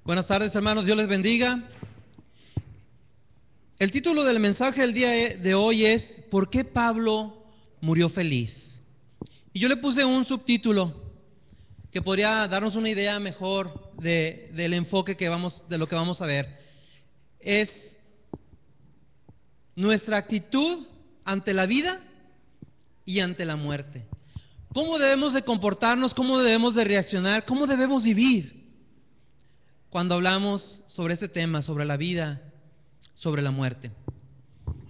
Buenas tardes, hermanos, Dios les bendiga. El título del mensaje del día de hoy es ¿por qué Pablo murió feliz? Y yo le puse un subtítulo que podría darnos una idea mejor del enfoque de lo que vamos a ver. Es nuestra actitud ante la vida y ante la muerte. ¿Cómo debemos de comportarnos? ¿Cómo debemos de reaccionar? ¿Cómo debemos vivir cuando hablamos sobre este tema, sobre la vida, sobre la muerte?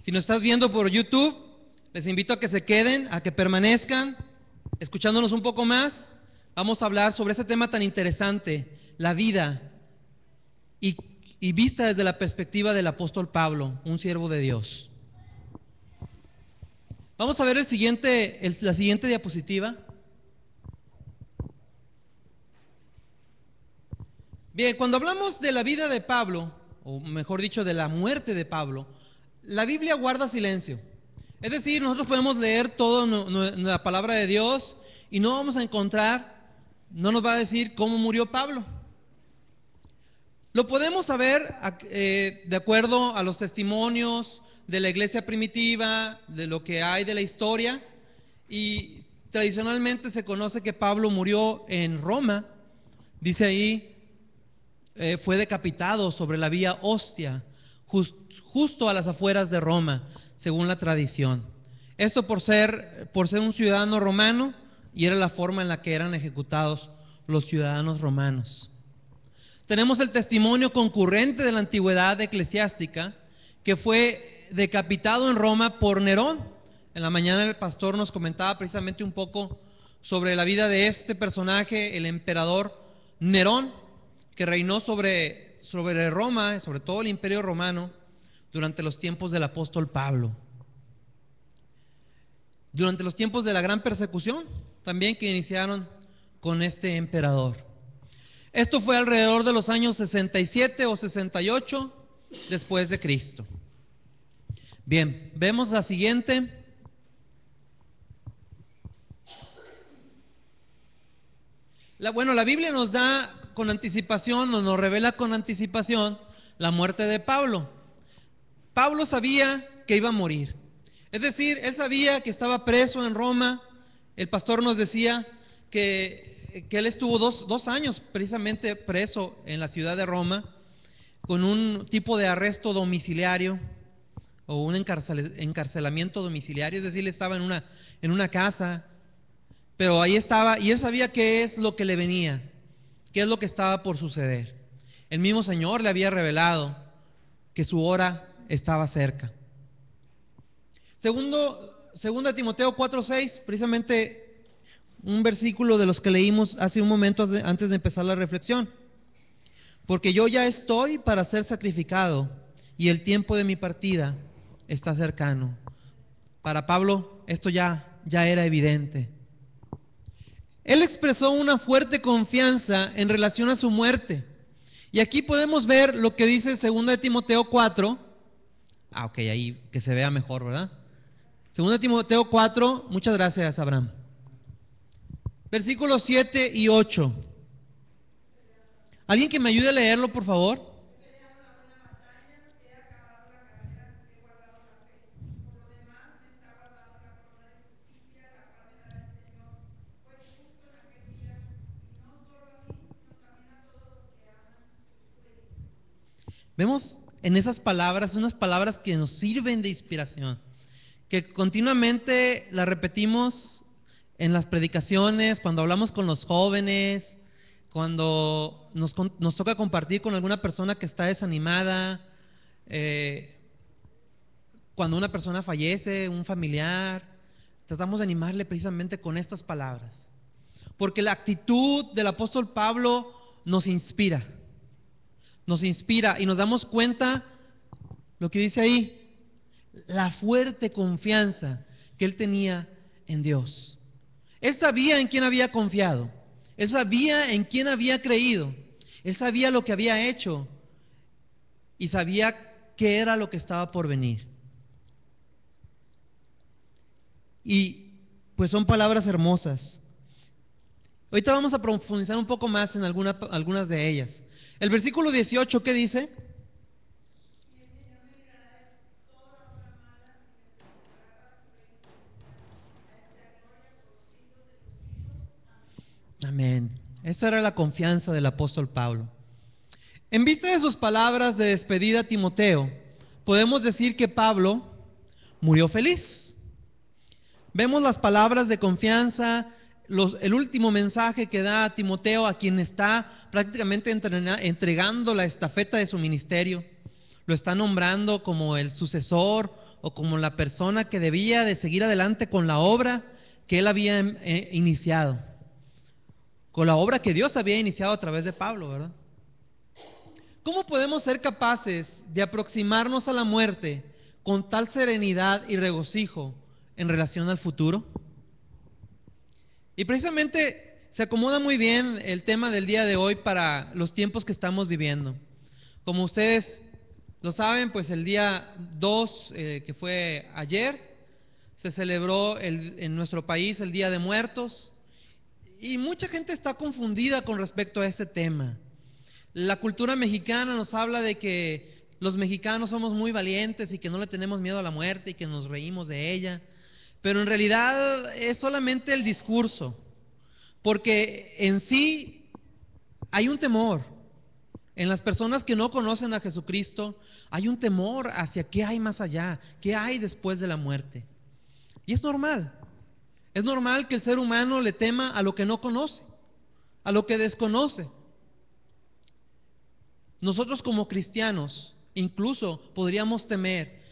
Si nos estás viendo por YouTube, les invito a que se queden, a que permanezcan, escuchándonos un poco más. Vamos a hablar sobre este tema tan interesante, la vida, y vista desde la perspectiva del apóstol Pablo, un siervo de Dios. Vamos a ver la siguiente diapositiva. Bien, cuando hablamos de la vida de Pablo, o mejor dicho, de la muerte de Pablo, la Biblia guarda silencio. Es decir, nosotros podemos leer toda la palabra de Dios y no vamos a encontrar, no nos va a decir cómo murió Pablo. Lo podemos saber de acuerdo a los testimonios de la iglesia primitiva, de lo que hay de la historia, y tradicionalmente se conoce que Pablo murió en Roma. Dice ahí, fue decapitado sobre la vía Ostia, justo a las afueras de Roma, según la tradición. Esto por ser un ciudadano romano, y era la forma en la que eran ejecutados los ciudadanos romanos. Tenemos el testimonio concurrente de la antigüedad eclesiástica, que fue decapitado en Roma por Nerón. En la mañana el pastor nos comentaba precisamente un poco sobre la vida de este personaje, el emperador Nerón, que reinó sobre Roma, sobre todo el imperio romano, durante los tiempos del apóstol Pablo. Durante los tiempos de la gran persecución, también que iniciaron con este emperador. Esto fue alrededor de los años 67 o 68 después de Cristo. Bien, vemos la siguiente. La Biblia nos da con anticipación, nos revela con anticipación la muerte de Pablo. Pablo sabía que iba a morir. Es decir, él sabía que estaba preso en Roma. El pastor nos decía que él estuvo dos años precisamente preso en la ciudad de Roma, con un tipo de arresto domiciliario o un encarcelamiento domiciliario. Es decir, él estaba en una casa, pero ahí estaba, y él sabía qué es lo que le venía, qué es lo que estaba por suceder. El mismo Señor le había revelado que su hora estaba cerca. Segunda Timoteo 4:6, precisamente un versículo de los que leímos hace un momento antes de empezar la reflexión. Porque yo ya estoy para ser sacrificado y el tiempo de mi partida está cercano. Para Pablo esto ya era evidente. Él expresó una fuerte confianza en relación a su muerte. Y aquí podemos ver lo que dice 2 Timoteo 4. Ok, ahí que se vea mejor, ¿verdad? 2 Timoteo 4, muchas gracias, Abraham. Versículos 7 y 8. ¿Alguien que me ayude a leerlo, por favor? Vemos en esas palabras unas palabras que nos sirven de inspiración, que continuamente las repetimos en las predicaciones, cuando hablamos con los jóvenes, cuando nos toca compartir con alguna persona que está desanimada, cuando una persona fallece, un familiar, tratamos de animarle precisamente con estas palabras, porque la actitud del apóstol Pablo nos inspira y nos damos cuenta lo que dice ahí, la fuerte confianza que él tenía en Dios. Él sabía en quién había confiado, él sabía en quién había creído, él sabía lo que había hecho y sabía qué era lo que estaba por venir. Y pues son palabras hermosas. Ahorita vamos a profundizar un poco más en algunas de ellas. El versículo 18, ¿qué dice? Amén. Esta era la confianza del apóstol Pablo. En vista de sus palabras de despedida a Timoteo, podemos decir que Pablo murió feliz. Vemos las palabras de confianza, el último mensaje que da a Timoteo, a quien está prácticamente entregando la estafeta de su ministerio. Lo está nombrando como el sucesor o como la persona que debía de seguir adelante con la obra que él había iniciado, con la obra que Dios había iniciado a través de Pablo, ¿verdad? ¿Cómo podemos ser capaces de aproximarnos a la muerte con tal serenidad y regocijo en relación al futuro? Y precisamente se acomoda muy bien el tema del día de hoy para los tiempos que estamos viviendo. Como ustedes lo saben, pues el día 2, que fue ayer, se celebró en nuestro país el Día de Muertos, y mucha gente está confundida con respecto a ese tema. La cultura mexicana nos habla de que los mexicanos somos muy valientes y que no le tenemos miedo a la muerte y que nos reímos de ella, pero en realidad es solamente el discurso, porque en sí hay un temor. En las personas que no conocen a Jesucristo hay un temor hacia qué hay más allá, qué hay después de la muerte. Y es normal que el ser humano le tema a lo que no conoce, a lo que desconoce. Nosotros como cristianos incluso podríamos temer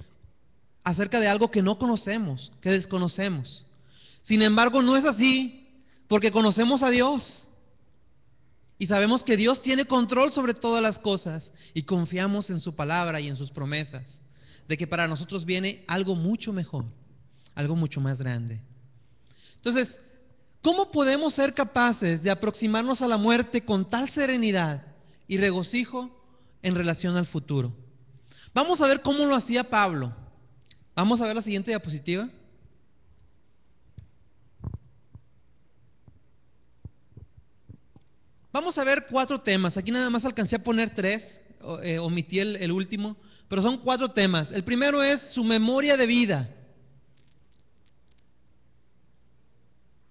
acerca de algo que no conocemos, que desconocemos. Sin embargo, no es así, porque conocemos a Dios y sabemos que Dios tiene control sobre todas las cosas y confiamos en su palabra y en sus promesas de que para nosotros viene algo mucho mejor, algo mucho más grande. Entonces, ¿cómo podemos ser capaces de aproximarnos a la muerte con tal serenidad y regocijo en relación al futuro? Vamos a ver cómo lo hacía Pablo. Vamos a ver la siguiente diapositiva. Vamos a ver 4 temas. Aquí nada más alcancé a poner 3, omití el último, pero son 4 temas. El primero es su memoria de vida.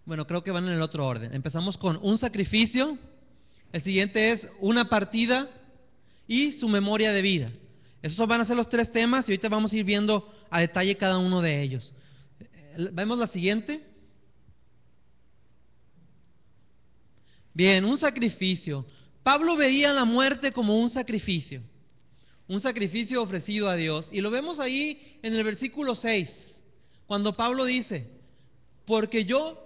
Bueno, creo que van en el otro orden. Empezamos con un sacrificio, el siguiente es una partida y su memoria de vida. Esos van a ser los 3 temas y ahorita vamos a ir viendo a detalle cada uno de ellos. ¿Vemos la siguiente? Bien, un sacrificio. Pablo veía la muerte como un sacrificio ofrecido a Dios. Y lo vemos ahí en el versículo 6, cuando Pablo dice: porque yo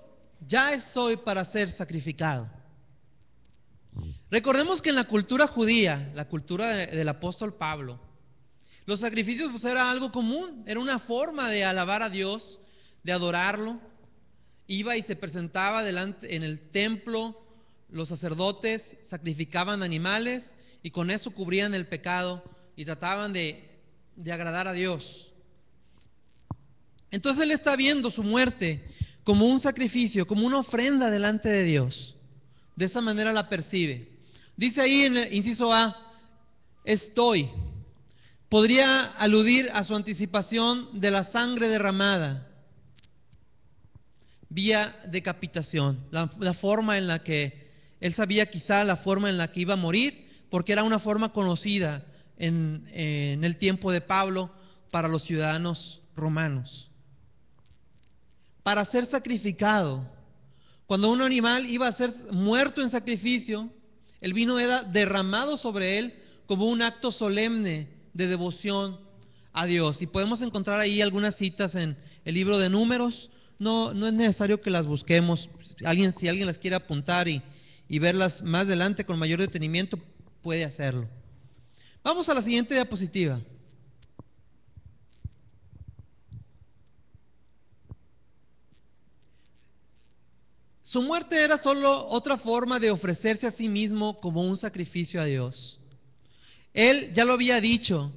ya soy para ser sacrificado. Recordemos que en la cultura judía, la cultura del apóstol Pablo, los sacrificios pues era algo común, era una forma de alabar a Dios, de adorarlo. Iba y se presentaba delante en el templo, los sacerdotes sacrificaban animales y con eso cubrían el pecado y trataban de agradar a Dios. Entonces él está viendo su muerte como un sacrificio, como una ofrenda delante de Dios. De esa manera la percibe. Dice ahí en el inciso A, estoy. Podría aludir a su anticipación de la sangre derramada vía decapitación, la forma en la que él sabía, quizá la forma en la que iba a morir, porque era una forma conocida en el tiempo de Pablo para los ciudadanos romanos. Para ser sacrificado, cuando un animal iba a ser muerto en sacrificio, el vino era derramado sobre él como un acto solemne de devoción a Dios. Y podemos encontrar ahí algunas citas en el libro de Números. No es necesario que las busquemos. Si alguien las quiere apuntar y verlas más adelante con mayor detenimiento, puede hacerlo. Vamos a la siguiente diapositiva. Su muerte era solo otra forma de ofrecerse a sí mismo como un sacrificio a Dios. Él ya lo había dicho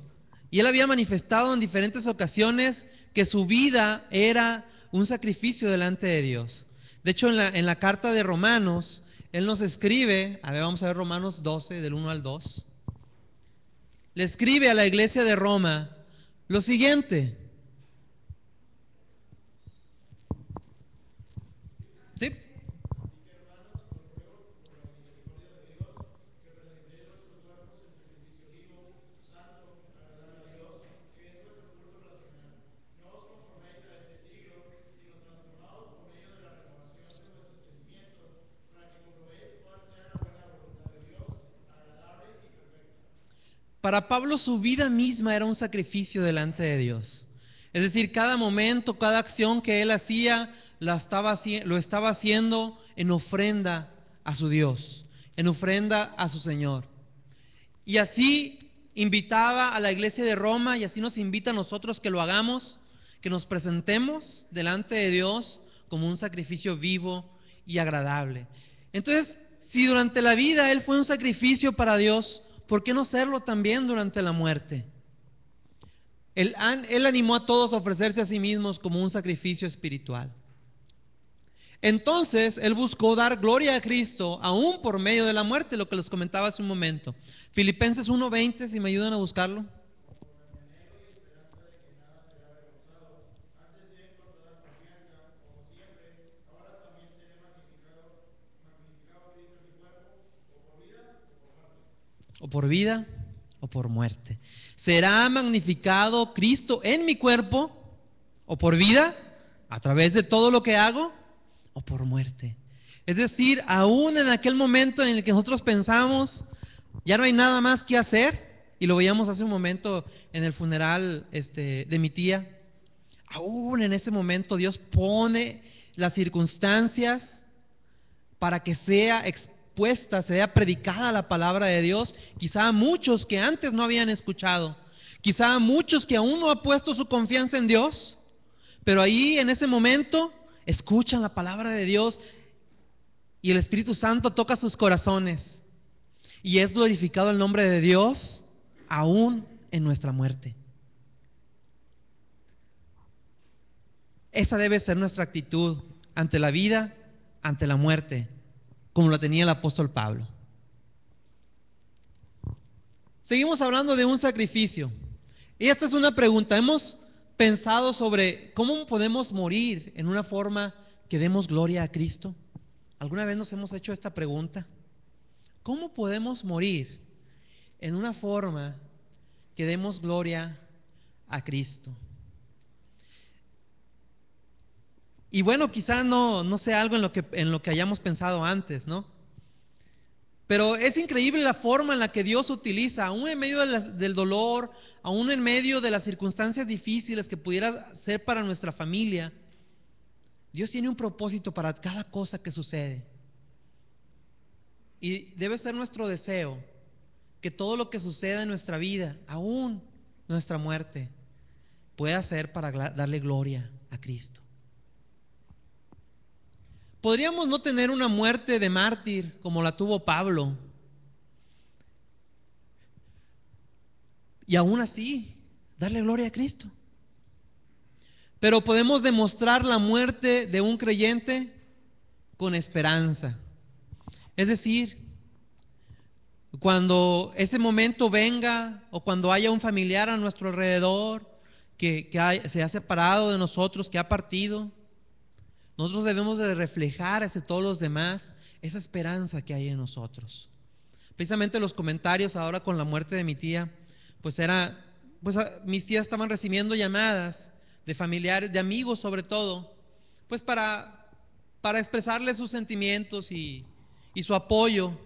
y él había manifestado en diferentes ocasiones que su vida era un sacrificio delante de Dios. De hecho, en la carta de Romanos, Él nos escribe, a ver, vamos a ver Romanos 12, del 1 al 2. Le escribe a la iglesia de Roma lo siguiente. ¿Sí? Para Pablo su vida misma era un sacrificio delante de Dios. Es decir, cada momento, cada acción que él hacía, lo estaba haciendo en ofrenda a su Dios, en ofrenda a su Señor. Y así invitaba a la iglesia de Roma, y así nos invita a nosotros que lo hagamos, que nos presentemos delante de Dios como un sacrificio vivo y agradable. Entonces, si durante la vida él fue un sacrificio para Dios, ¿por qué no serlo también durante la muerte? Él animó a todos a ofrecerse a sí mismos como un sacrificio espiritual. Entonces, él buscó dar gloria a Cristo aún por medio de la muerte, lo que les comentaba hace un momento. Filipenses 1:20, si me ayudan a buscarlo. O por vida o por muerte. ¿Será magnificado Cristo en mi cuerpo o por vida a través de todo lo que hago o por muerte? Es decir, aún en aquel momento en el que nosotros pensamos ya no hay nada más que hacer, y lo veíamos hace un momento en el funeral de mi tía, aún en ese momento Dios pone las circunstancias para que sea expuesta, sea predicada la palabra de Dios, quizá a muchos que antes no habían escuchado, quizá a muchos que aún no han puesto su confianza en Dios, pero ahí en ese momento escuchan la palabra de Dios y el Espíritu Santo toca sus corazones y es glorificado el nombre de Dios aún en nuestra muerte. Esa debe ser nuestra actitud ante la vida, ante la muerte, como la tenía el apóstol Pablo. Seguimos hablando de un sacrificio. Y esta es una pregunta. Hemos pensado sobre cómo podemos morir en una forma que demos gloria a Cristo. ¿Alguna vez nos hemos hecho esta pregunta? ¿Cómo podemos morir en una forma que demos gloria a Cristo? Y bueno, quizá no sea algo en lo que hayamos pensado antes, ¿no? Pero es increíble la forma en la que Dios utiliza, aún en medio del dolor, aún en medio de las circunstancias difíciles que pudiera ser para nuestra familia. Dios tiene un propósito para cada cosa que sucede. Y debe ser nuestro deseo que todo lo que suceda en nuestra vida, aún nuestra muerte, pueda ser para darle gloria a Cristo. Podríamos no tener una muerte de mártir como la tuvo Pablo, y aún así darle gloria a Cristo. Pero podemos demostrar la muerte de un creyente con esperanza. Es decir, cuando ese momento venga o cuando haya un familiar a nuestro alrededor que se ha separado de nosotros, que ha partido, nosotros debemos de reflejar hacia todos los demás esa esperanza que hay en nosotros. Precisamente los comentarios ahora con la muerte de mi tía, mis tías estaban recibiendo llamadas de familiares, de amigos sobre todo, pues para expresarles sus sentimientos y su apoyo.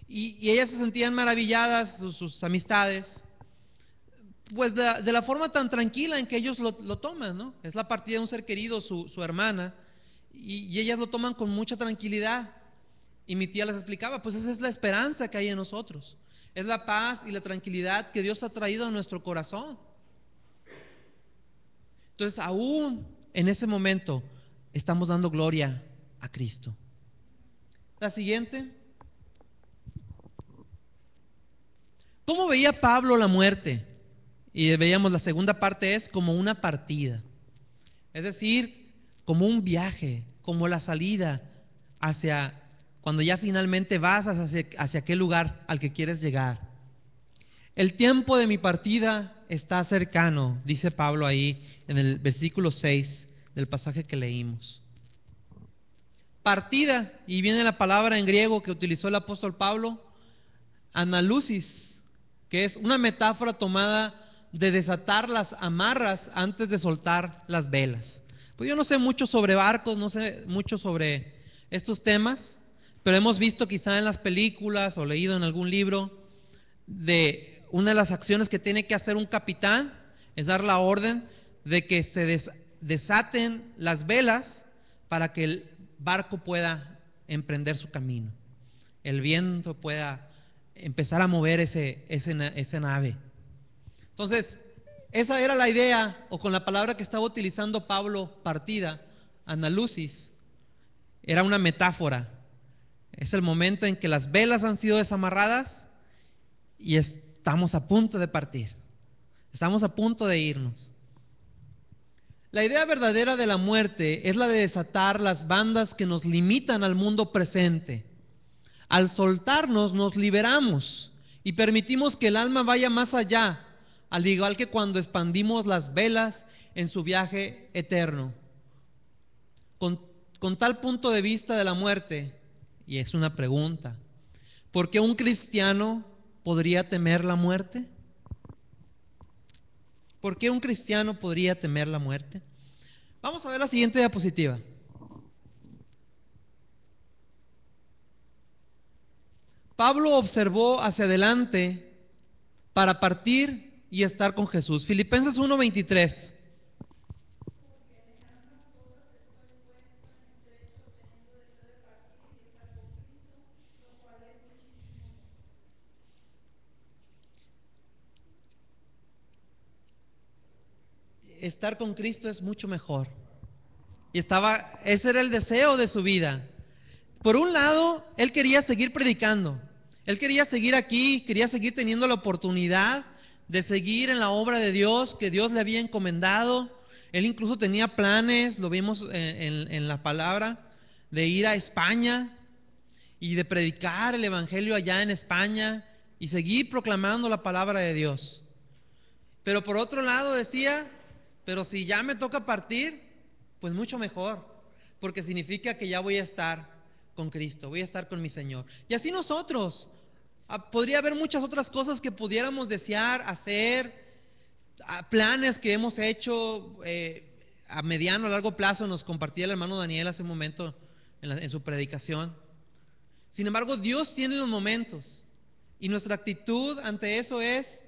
Y ellas se sentían maravilladas, sus amistades, pues de la forma tan tranquila en que ellos lo toman, ¿no? Es la partida de un ser querido, su hermana, y ellas lo toman con mucha tranquilidad. Y mi tía les explicaba, pues esa es la esperanza que hay en nosotros, es la paz y la tranquilidad que Dios ha traído a nuestro corazón. Entonces, aún en ese momento estamos dando gloria a Cristo. La siguiente. ¿Cómo veía Pablo la muerte? Y veíamos la segunda parte es como una partida, es decir, como un viaje, como la salida hacia cuando ya finalmente vas hacia aquel lugar al que quieres llegar. El tiempo de mi partida está cercano, dice Pablo ahí en el versículo 6 del pasaje que leímos. Partida, y viene la palabra en griego que utilizó el apóstol Pablo, analusis, que es una metáfora tomada de desatar las amarras antes de soltar las velas. Pues yo no sé mucho sobre barcos, no sé mucho sobre estos temas, pero hemos visto quizá en las películas o leído en algún libro de una de las acciones que tiene que hacer un capitán es dar la orden de que se desaten las velas para que el barco pueda emprender su camino, el viento pueda empezar a mover esa nave. Entonces, esa era la idea, o con la palabra que estaba utilizando Pablo, partida, analusis, era una metáfora. Es el momento en que las velas han sido desamarradas y estamos a punto de partir, estamos a punto de irnos. La idea verdadera de la muerte es la de desatar las bandas que nos limitan al mundo presente. Al soltarnos nos liberamos y permitimos que el alma vaya más allá, al igual que cuando expandimos las velas en su viaje eterno. Con tal punto de vista de la muerte, y es una pregunta, ¿por qué un cristiano podría temer la muerte? ¿Por qué un cristiano podría temer la muerte? Vamos a ver la siguiente diapositiva. Pablo observó hacia adelante para partir y estar con Jesús. Filipenses 1:23. Estar con Cristo es mucho mejor. Y ese era el deseo de su vida. Por un lado, él quería seguir predicando. Él quería seguir aquí, quería seguir teniendo la oportunidad de seguir en la obra de Dios que Dios le había encomendado. Él incluso tenía planes, lo vimos en la palabra, de ir a España y de predicar el evangelio allá en España y seguir proclamando la palabra de Dios. Pero por otro lado decía, pero si ya me toca partir, pues mucho mejor, porque significa que ya voy a estar con Cristo, voy a estar con mi Señor. Y así nosotros, podría haber muchas otras cosas que pudiéramos desear hacer, planes que hemos hecho a mediano, a largo plazo. Nos compartía el hermano Daniel hace un momento en su predicación. Sin embargo, Dios tiene los momentos y nuestra actitud ante eso es: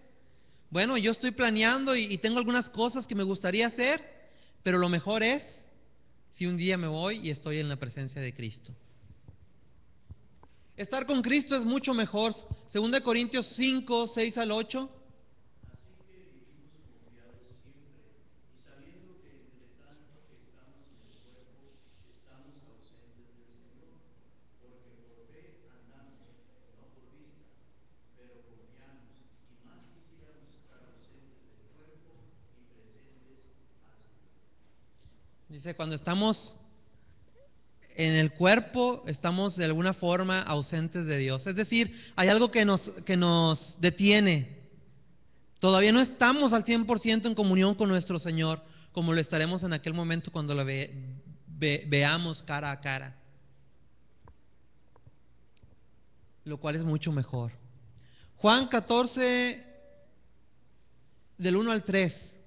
bueno, yo estoy planeando y tengo algunas cosas que me gustaría hacer, pero lo mejor es si un día me voy y estoy en la presencia de Cristo. Estar con Cristo es mucho mejor. 2 Corintios 5, 6 al 8. Dice, cuando estamos en el cuerpo, estamos de alguna forma ausentes de Dios. Es decir, hay algo que nos detiene. Todavía no estamos al 100% en comunión con nuestro Señor, como lo estaremos en aquel momento cuando lo veamos cara a cara. Lo cual es mucho mejor. Juan 14, del 1 al 3.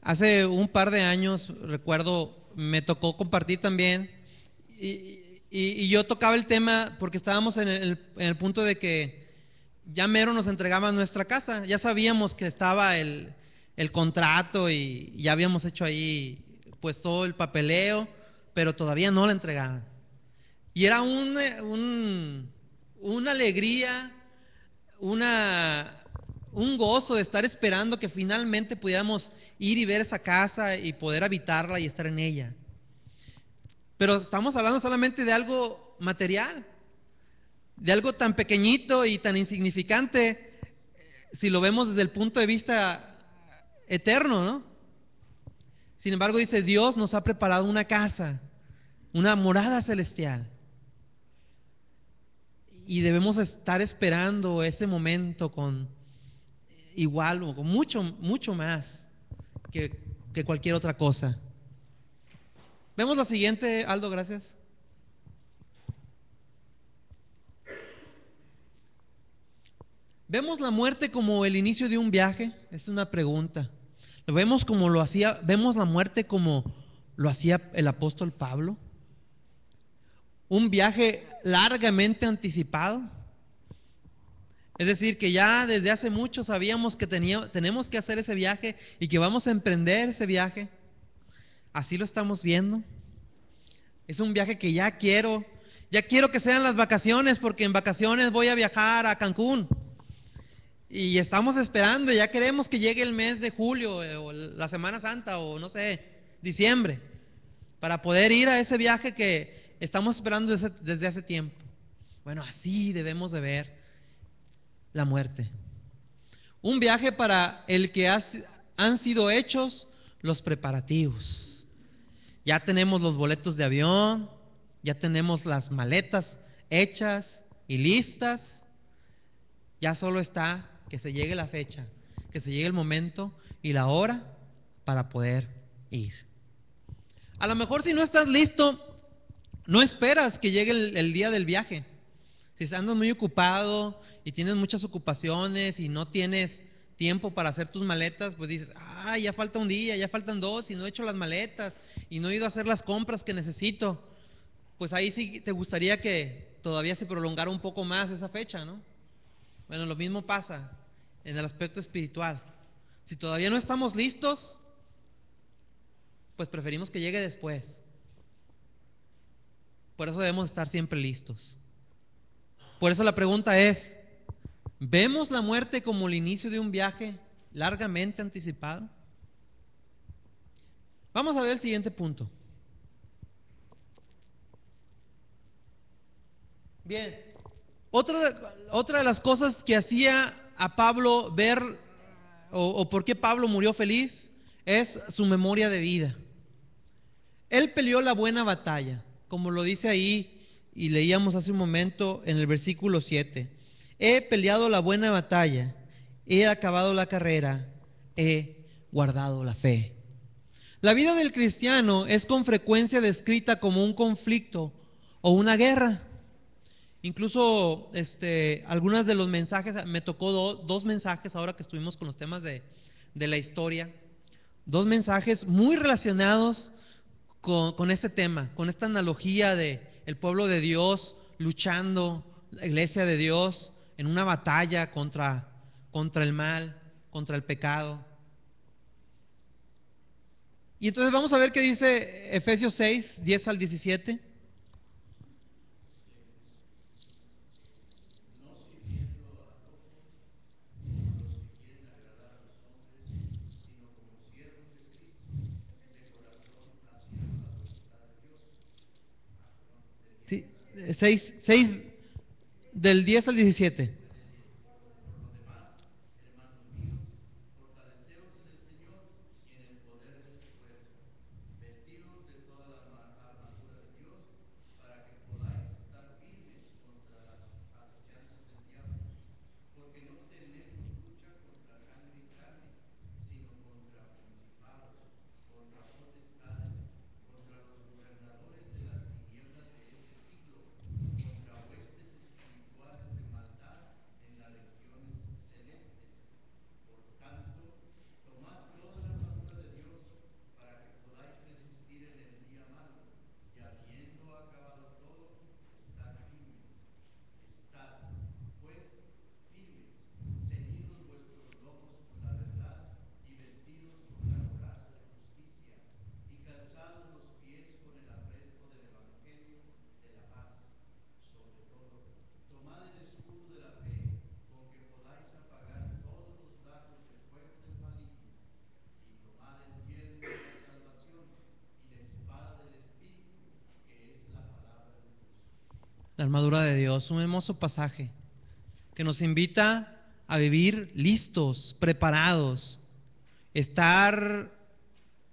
Hace un par de años, recuerdo, me tocó compartir también y yo tocaba el tema porque estábamos en el punto de que ya mero nos entregaban nuestra casa. Ya sabíamos que estaba el contrato y ya habíamos hecho ahí pues todo el papeleo, pero todavía no la entregaban. Y era una alegría, una un gozo de estar esperando que finalmente pudiéramos ir y ver esa casa y poder habitarla y estar en ella. Pero estamos hablando solamente de algo material, de algo tan pequeñito y tan insignificante si lo vemos desde el punto de vista eterno, ¿no? Sin embargo, dice, Dios nos ha preparado una casa, una morada celestial. Y debemos estar esperando ese momento con igual o con mucho, mucho más que cualquier otra cosa. Vemos la siguiente, Aldo, gracias. ¿Vemos la muerte como el inicio de un viaje? Es una pregunta. ¿Lo vemos como lo hacía? ¿Vemos la muerte como lo hacía el apóstol Pablo? ¿Un viaje largamente anticipado? Es decir, que ya desde hace mucho sabíamos que tenemos que hacer ese viaje y que vamos a emprender ese viaje. Así lo estamos viendo. Es un viaje que ya quiero que sean las vacaciones, porque en vacaciones voy a viajar a Cancún. Y estamos esperando, ya queremos que llegue el mes de julio o la Semana Santa o no sé, diciembre, para poder ir a ese viaje que estamos esperando desde hace tiempo. Bueno, así debemos de ver la muerte. Un viaje para el que han sido hechos los preparativos. Ya tenemos los boletos de avión, ya tenemos las maletas hechas y listas. Ya solo está que se llegue la fecha, que se llegue el momento y la hora para poder ir. A lo mejor si no estás listo, no esperas que llegue el día del viaje. Si andas muy ocupado y tienes muchas ocupaciones y no tienes tiempo para hacer tus maletas, pues dices, ya falta un día, ya faltan dos y no he hecho las maletas y no he ido a hacer las compras que necesito. Pues ahí sí te gustaría que todavía se prolongara un poco más esa fecha, ¿no? Bueno, lo mismo pasa en el aspecto espiritual. Si todavía no estamos listos, pues preferimos que llegue después. Por eso debemos estar siempre listos. Por eso la pregunta es, ¿vemos la muerte como el inicio de un viaje largamente anticipado? Vamos a ver el siguiente punto. Bien, otra de las cosas que hacía a Pablo ver o por qué Pablo murió feliz es su memoria de vida. Él peleó la buena batalla, como lo dice ahí y leíamos hace un momento en el versículo 7. He peleado la buena batalla, he acabado la carrera, he guardado la fe. La vida del cristiano es con frecuencia descrita como un conflicto o una guerra. Incluso algunos de los mensajes, me tocó dos mensajes ahora que estuvimos con los temas de la historia, dos mensajes muy relacionados con este tema, con esta analogía de el pueblo de Dios luchando, la iglesia de Dios en una batalla contra el mal, contra el pecado. Y entonces vamos a ver qué dice Efesios 6, 10 al 17. Sí, 6 del 10 al 17. La armadura de Dios, un hermoso pasaje que nos invita a vivir listos, preparados, estar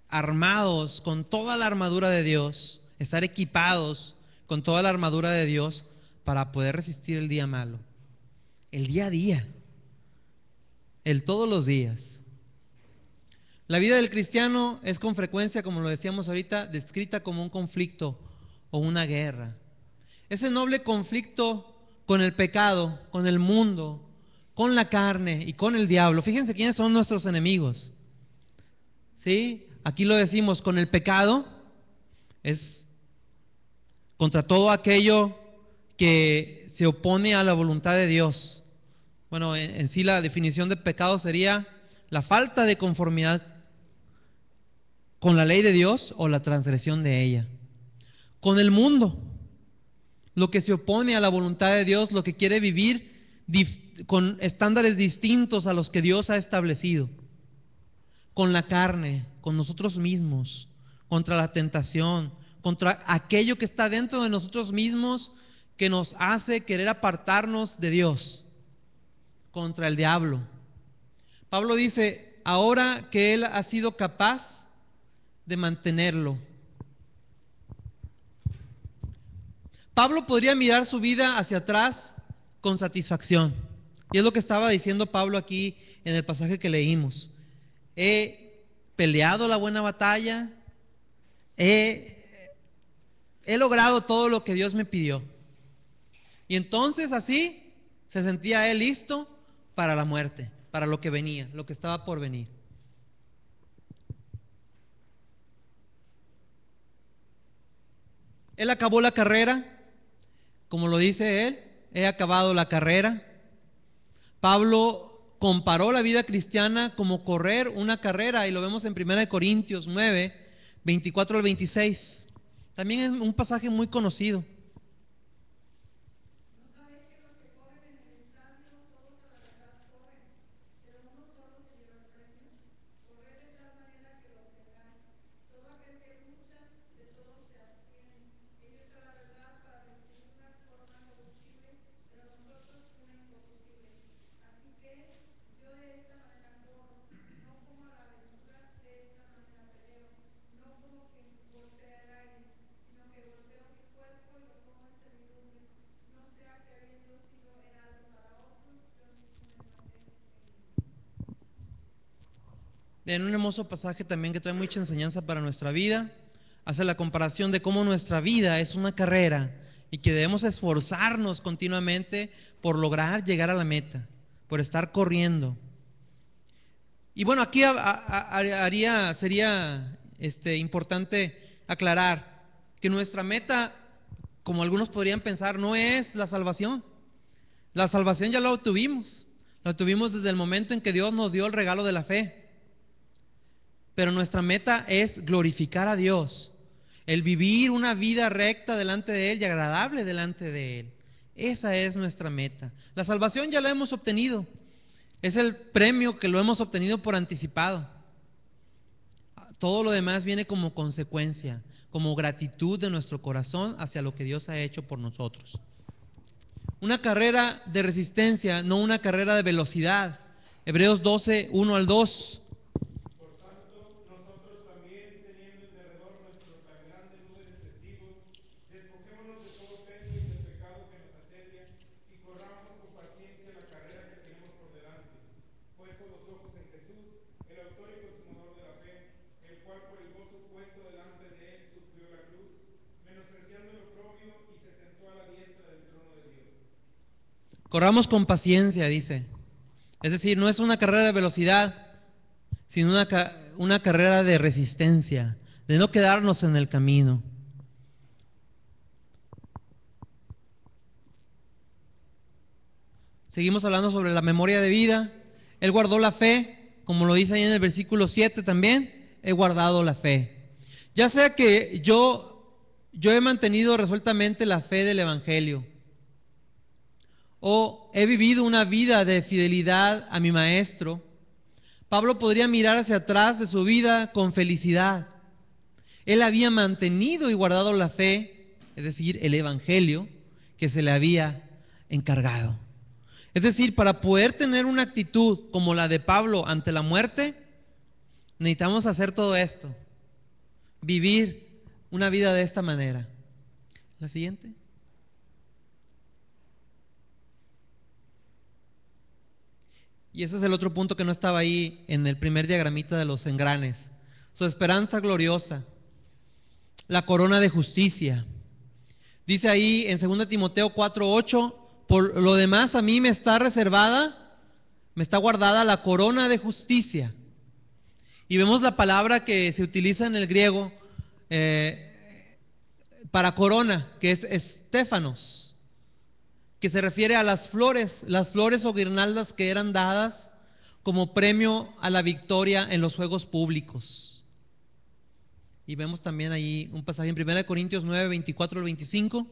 armados con toda la armadura de Dios, estar equipados con toda la armadura de Dios para poder resistir el día malo, el día a día, el todos los días. La vida del cristiano es con frecuencia, como lo decíamos ahorita, descrita como un conflicto o una guerra. Ese noble conflicto con el pecado, con el mundo, con la carne y con el diablo. Fíjense quiénes son nuestros enemigos. ¿Sí? Aquí lo decimos, con el pecado es contra todo aquello que se opone a la voluntad de Dios. Bueno, en sí la definición de pecado sería la falta de conformidad con la ley de Dios o la transgresión de ella. Con el mundo, lo que se opone a la voluntad de Dios, lo que quiere vivir con estándares distintos a los que Dios ha establecido. Con la carne, con nosotros mismos, contra la tentación, contra aquello que está dentro de nosotros mismos que nos hace querer apartarnos de Dios, contra el diablo. Pablo dice, ahora que él ha sido capaz de mantenerlo. Pablo podría mirar su vida hacia atrás con satisfacción. Y es lo que estaba diciendo Pablo aquí en el pasaje que leímos. He peleado la buena batalla, he logrado todo lo que Dios me pidió. Y entonces así se sentía él listo para la muerte, para lo que venía, lo que estaba por venir. Él acabó la carrera, como lo dice él, he acabado la carrera. Pablo comparó la vida cristiana como correr una carrera, y lo vemos en 1 Corintios 9, 24 al 26. También es un pasaje muy conocido. En un hermoso pasaje también que trae mucha enseñanza para nuestra vida, hace la comparación de cómo nuestra vida es una carrera y que debemos esforzarnos continuamente por lograr llegar a la meta, por estar corriendo. Y bueno, aquí sería importante aclarar que nuestra meta, como algunos podrían pensar, no es la salvación. La salvación ya la obtuvimos desde el momento en que Dios nos dio el regalo de la fe. Pero nuestra meta es glorificar a Dios, el vivir una vida recta delante de Él y agradable delante de Él. Esa es nuestra meta. La salvación ya la hemos obtenido. Es el premio que lo hemos obtenido por anticipado. Todo lo demás viene como consecuencia, como gratitud de nuestro corazón hacia lo que Dios ha hecho por nosotros. Una carrera de resistencia, no una carrera de velocidad. Hebreos 12, 1 al 2. Corramos con paciencia, dice. Es decir, no es una carrera de velocidad, sino una carrera de resistencia, de no quedarnos en el camino. Seguimos hablando sobre la memoria de vida. Él guardó la fe, como lo dice ahí en el versículo 7 también. He guardado la fe. Ya sea que yo he mantenido resueltamente la fe del Evangelio, o he vivido una vida de fidelidad a mi maestro, Pablo podría mirar hacia atrás de su vida con felicidad. Él había mantenido y guardado la fe, es decir, el Evangelio, que se le había encargado. Es decir, para poder tener una actitud como la de Pablo ante la muerte, necesitamos hacer todo esto, vivir una vida de esta manera. La siguiente. Y ese es el otro punto que no estaba ahí en el primer diagramita de los engranes. Su esperanza gloriosa, la corona de justicia. Dice ahí en 2 Timoteo 4:8, por lo demás a mí me está reservada, me está guardada la corona de justicia. Y vemos la palabra que se utiliza en el griego para corona, que es estéfanos, que se refiere a las flores o guirnaldas que eran dadas como premio a la victoria en los juegos públicos. Y vemos también ahí un pasaje en 1 Corintios 9, 24 al 25,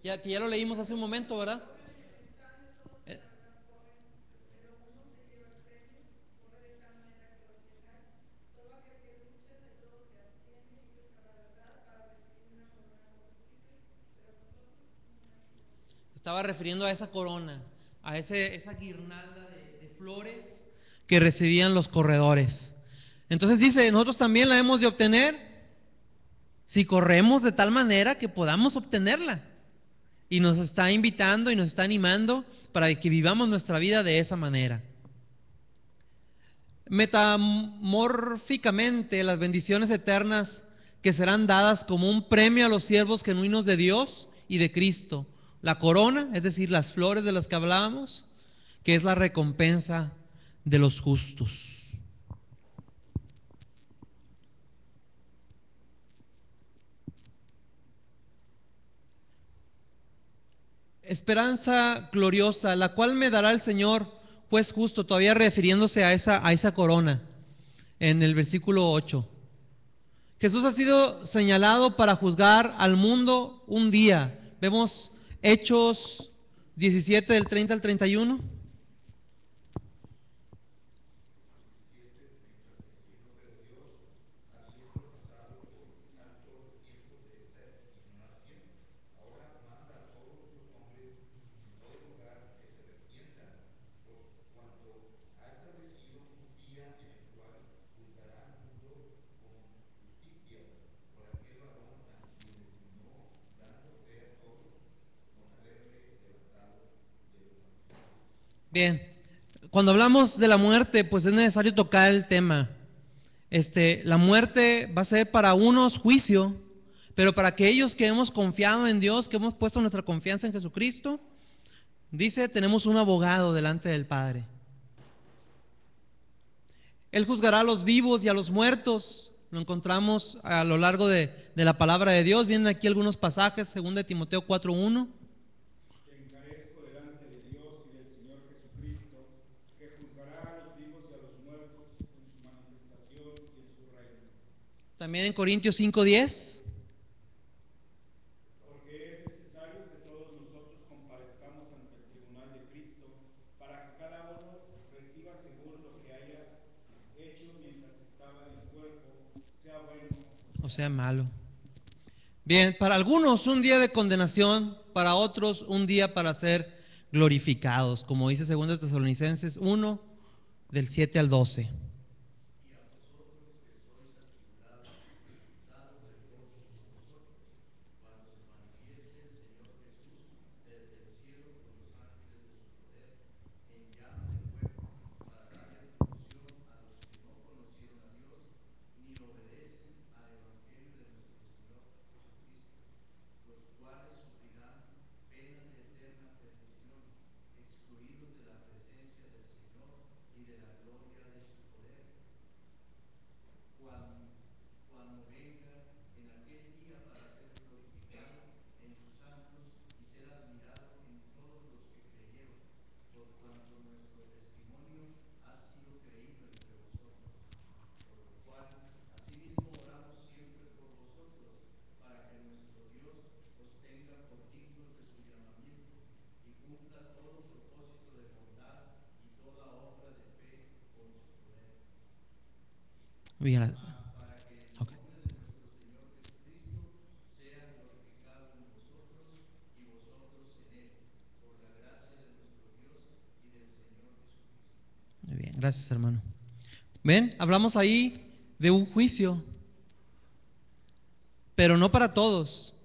que ya lo leímos hace un momento, ¿verdad? Estaba refiriendo a esa corona, a esa guirnalda de flores que recibían los corredores. Entonces dice, nosotros también la hemos de obtener si corremos de tal manera que podamos obtenerla. Y nos está invitando y nos está animando para que vivamos nuestra vida de esa manera. Metamórficamente, las bendiciones eternas que serán dadas como un premio a los siervos genuinos de Dios y de Cristo. La corona, es decir, las flores de las que hablábamos, que es la recompensa de los justos. Esperanza gloriosa, la cual me dará el Señor, juez justo, todavía refiriéndose a esa corona, en el versículo 8. Jesús ha sido señalado para juzgar al mundo un día. Vemos Hechos 17 del 30 al 31. Bien, cuando hablamos de la muerte, pues es necesario tocar el tema. La muerte va a ser para unos juicio, pero para aquellos que hemos confiado en Dios, que hemos puesto nuestra confianza en Jesucristo, dice, tenemos un abogado delante del Padre. Él juzgará a los vivos y a los muertos. Lo encontramos a lo largo de la palabra de Dios. Vienen aquí algunos pasajes, 2 Timoteo 4:1. Te encarezco delante de Dios y del Señor Jesucristo, que juzgará a los vivos y a los muertos en su manifestación y en su reino. También en Corintios 5:10. Porque es necesario que todos nosotros comparezcamos ante el tribunal de Cristo, para que cada uno reciba según lo que haya hecho mientras estaba en el cuerpo, sea bueno O sea malo. Bien, para algunos un día de condenación, para otros un día para ser glorificados, como dice 2 Tesalonicenses 1, del 7 al 12. Bien, okay. Gracias, hermano. ¿Ven? Hablamos ahí de un juicio, pero no para todos.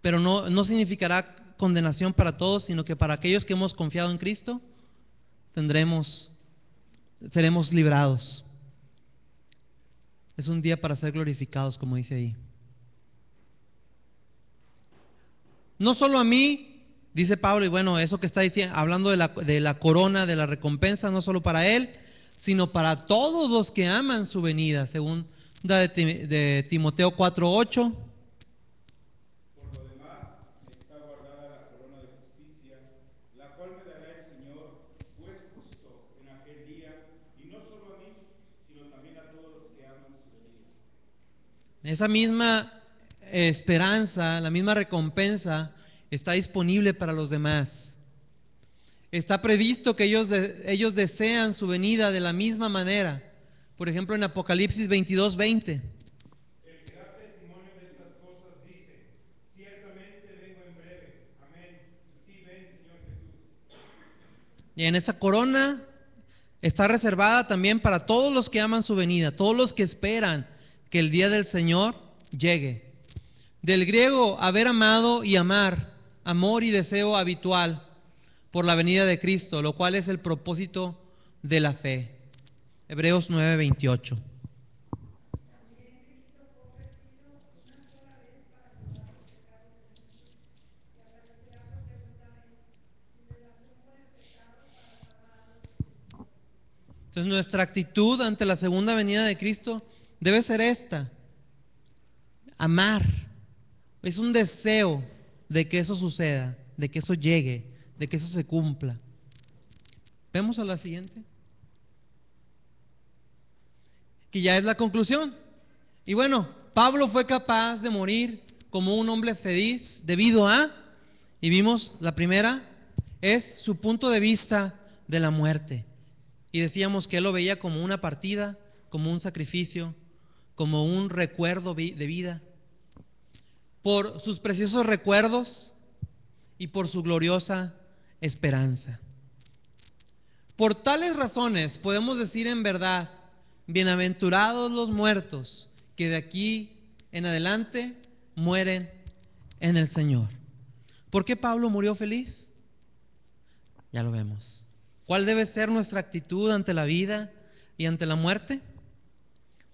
Pero no significará condenación para todos, sino que para aquellos que hemos confiado en Cristo, seremos librados. Es un día para ser glorificados, como dice ahí. No solo a mí, dice Pablo, y bueno, eso que está diciendo, hablando de la corona, de la recompensa, no solo para él, sino para todos los que aman su venida, según de Timoteo 4:8. Por lo demás, está guardada la corona de justicia, la cual me dará el Señor, juez justo, en aquel día, y no solo a mí, sino también a todos los que aman su venida. Esa misma esperanza, la misma recompensa está disponible para los demás. Está previsto que ellos desean su venida de la misma manera. Por ejemplo, en Apocalipsis 22:20. El que da testimonio de estas cosas dice: ciertamente vengo en breve. Amén. Sí, ven, Señor Jesús. Y en esa corona está reservada también para todos los que aman su venida, todos los que esperan que el día del Señor llegue. Del griego haber amado y amar, amor y deseo habitual por la venida de Cristo, lo cual es el propósito de la fe. Hebreos 9:28. Entonces nuestra actitud ante la segunda venida de Cristo debe ser esta: amar. Es un deseo de que eso suceda, de que eso llegue, de que eso se cumpla. Vemos a la siguiente, que ya es la conclusión. Y bueno, Pablo fue capaz de morir como un hombre feliz debido a, y vimos la primera, es su punto de vista de la muerte. Y decíamos que él lo veía como una partida, como un sacrificio, como un recuerdo de vida. Por sus preciosos recuerdos y por su gloriosa esperanza. Por tales razones podemos decir en verdad: bienaventurados los muertos que de aquí en adelante mueren en el Señor. ¿Por qué Pablo murió feliz? Ya lo vemos. ¿Cuál debe ser nuestra actitud ante la vida y ante la muerte?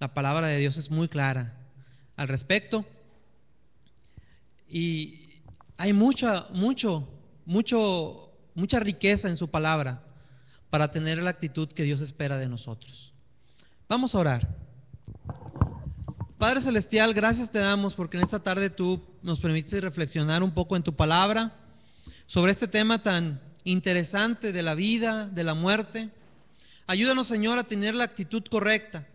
La palabra de Dios es muy clara al respecto. Y hay mucha riqueza en su palabra para tener la actitud que Dios espera de nosotros. Vamos a orar. Padre Celestial, gracias te damos porque en esta tarde tú nos permites reflexionar un poco en tu palabra sobre este tema tan interesante de la vida, de la muerte. Ayúdanos, Señor, a tener la actitud correcta,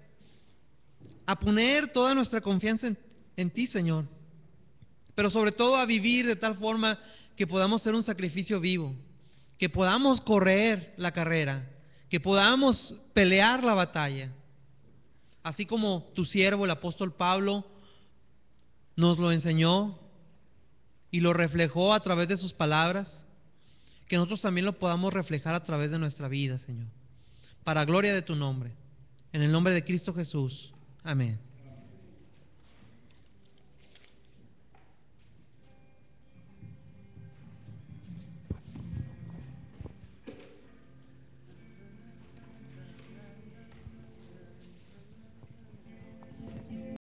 a poner toda nuestra confianza en ti, Señor, pero sobre todo a vivir de tal forma que podamos ser un sacrificio vivo, que podamos correr la carrera, que podamos pelear la batalla, así como tu siervo, el apóstol Pablo, nos lo enseñó y lo reflejó a través de sus palabras, que nosotros también lo podamos reflejar a través de nuestra vida, Señor, para gloria de tu nombre, en el nombre de Cristo Jesús. Amén.